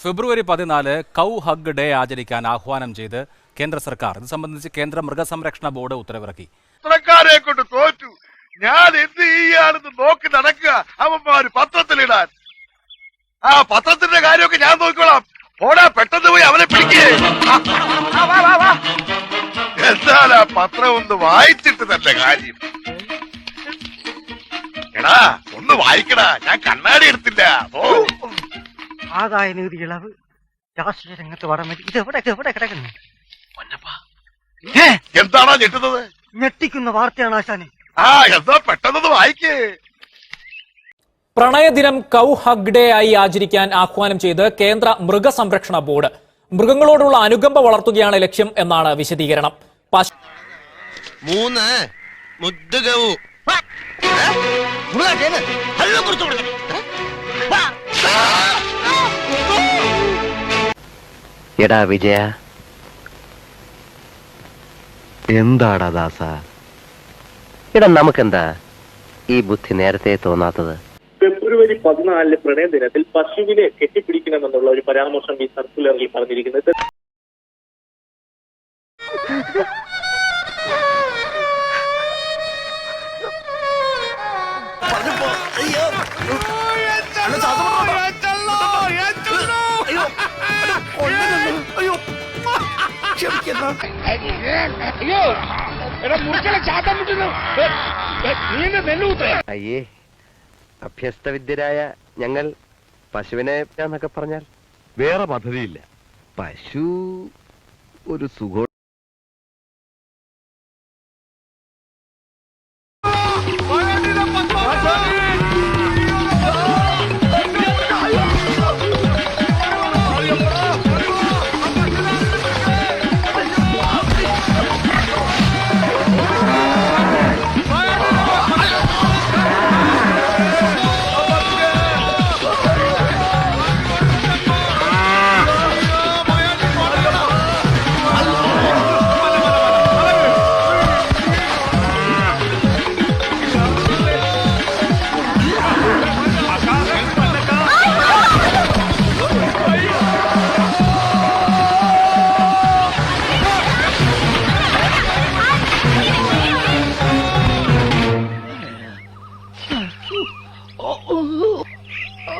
ഫെബ്രുവരി 14 കൗ hug day ആചരിക്കാൻ ആഹ്വാനം ചെയ്ത് കേന്ദ്ര സർക്കാർ. ഇത് സംബന്ധിച്ച് കേന്ദ്ര മൃഗസംരക്ഷണ ബോർഡ് ഉത്തരവിറക്കി. പത്രക്കാരെ കൊണ്ട് തോറ്റു. ഞാൻ എന്ത് ചെയ്യാണെന്ന് നോക്കി നടക്കുക. അവന്മാര് പത്രത്തിലിടാൻ. ആ പത്രത്തിന്റെ കാര്യമൊക്കെ ഞാൻ നോക്കിക്കോളാം. ഓടാ, പെട്ടെന്ന് പോയി അവനെ പിടിക്കേ. എന്താ പത്രം ഒന്ന് വായിച്ചിട്ട് തന്നെ കാര്യം. എടാ ഒന്ന് വായിക്കടാ, ഞാൻ കണ്ണാടി എടുത്തില്ല. ആദായ നികുതി ഇളവ് രാഷ്ട്രീയ രംഗത്ത് വടമതി ഇതെവിടെ കിടക്കുന്നു? എന്താണോ ഞെട്ടുന്നത്? ഞെട്ടിക്കുന്ന വാർത്തയാണ് ആശാനെ. ആ എന്താ പെട്ടെന്ന് വായിക്കേ. പ്രണയദിനം കൗ ഹഗ് ഡേ ആയി ആചരിക്കാൻ ആഹ്വാനം ചെയ്ത് കേന്ദ്ര മൃഗസംരക്ഷണ ബോർഡ്. മൃഗങ്ങളോടുള്ള അനുകമ്പ വളർത്തുകയാണ് ലക്ഷ്യം എന്നാണ് വിശദീകരണം. എടാ വിജയ, എന്താടാ ദാസ, എടാ നമുക്കെന്താ ഈ ബുദ്ധി നേരത്തെ തോന്നാത്തത്? ഫെബ്രുവരി 14 പ്രണയദിനത്തിൽ പശുവിനെ കെട്ടിപ്പിടിക്കണമെന്നുള്ള ഒരു പരാമർശം ഈ സർക്കുലറിൽ പറഞ്ഞിരിക്കുന്നത്. അയ്യേ, അഭ്യസ്തവിദ്യരായ ഞങ്ങൾ പശുവിനെ എന്നൊക്കെ പറഞ്ഞാൽ വേറെ പദ്ധതിയില്ല. പശു ഒരു സുഖം.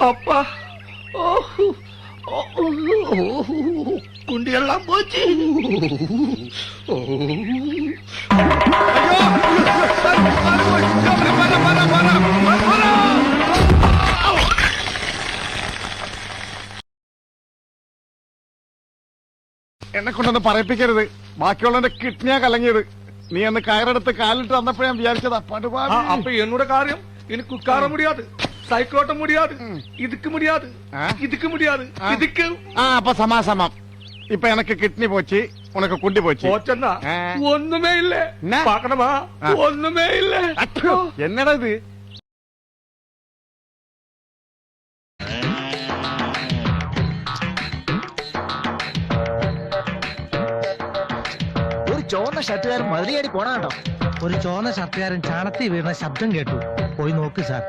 அப்பா, குண்டியெல்லாம் போச்சு. എന്നെ കൊണ്ടൊന്ന് പറയിപ്പിക്കരുത്. ബാക്കിയുള്ളവന്റെ കിഡ്നിയാ കലങ്ങിയത്. നീ അന്ന് കയറെടുത്ത് കാലിട്ട് വന്നപ്പോ ഞാൻ വിചാരിച്ചതാ പടുപാട്. அப்ப என்னோட காரியம் எனக்கு உட்கார முடியாது, சைக்கிள் ஓட்ட முடியாது, இதுக்கு முடியாது, இதுக்கு முடியாது, இதுக்கு. அப்ப சமாசமம். இப்ப எனக்கு கிட்னி போச்சு, உனக்கு குண்டி போச்சு. போச்சா? ஒண்ணுமே இல்ல. பாக்கணுமா? ஒண்ணுமே இல்ல. என்னடா இது? ഒരു ചുവന്ന ഷർട്ടുകാരൻ മതിലിയാടി പോണ കേട്ടോ. ഒരു ചുവന്ന ഷർട്ടുകാരൻ ചാണത്തിൽ വീണ ശബ്ദം കേട്ടു. പോയി നോക്ക് സാർ.